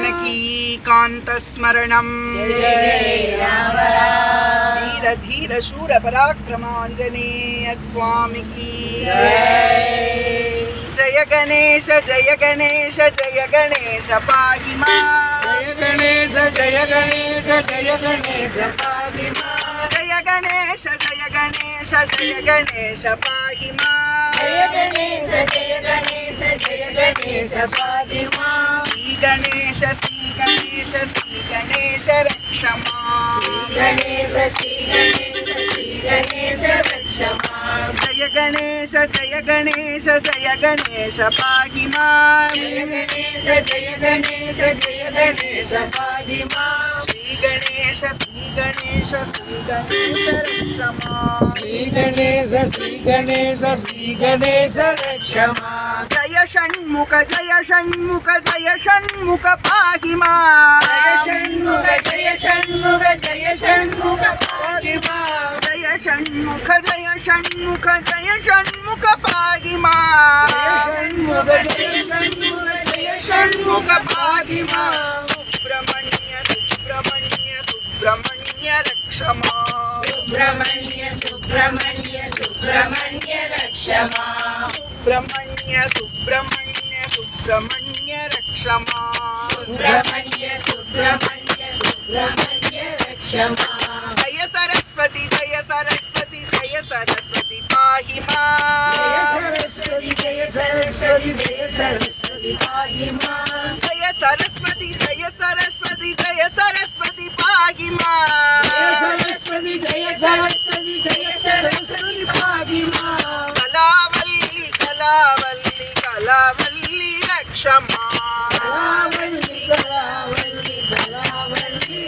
जानकीकान्तस्मरणं धीर धीर शूर पराक्रम आंजनेय स्वामी की जय गणेश जय गणेश जय गणेश पाहि मां जय गणेश जय गणेश जय गणेश पाहि मां जय गणेश जय गणेश जय गणेश पाहि मां जय गणेश जय गणेश जय गणेश पाहि मां श्री गणेश श्री गणेश श्री गणेश रक्ष मां श्री गणेश श्री गणेश श्री गणेश रक्ष मां जय गणेश जय गणेश जय गणेश पाहि मां जय गणेश जय गणेश जय गणेश पाहि मां श्री गणेश श्री गणेश श्री गणेश रक्ष मां श्री गणेश श्री गणेश श्री गणेश रक्ष मां जय षण्मुख पाहि मां जय षण्मुख जय षण्मुख जय षण्मुख पाहि मां जय षण्मुख पाहि मां षण्मुख जय षण्मुख जय षण्मुख पाहि मां सुब्रह्मण्य सुब्रह्मण्य सुब्रह्मण्य रक्ष मां सुब्रह्मण्य सुब्रह्मण्य सुब्रह्मण्य रक्ष मां सुब्रह्मण्य सुब्रह्मण्य सुब्रह्मण्य रक्ष मां सुब्रह्मण्य सुब्रह्मण्य सुब्रह्मण्य रक्ष मां जय सरस्वती पाहि मां जय सरस्वती जय सरस्वती जय सरस्वती पाहि मां जय सरस्वती पाहि मां जय सरस्वती जय सरस्वती जय सरस्वती पाहि मां कलावल्ली कलावल्ली कलावल्ली रक्ष मां कलावल्ली कलावल्ली कलावल्ली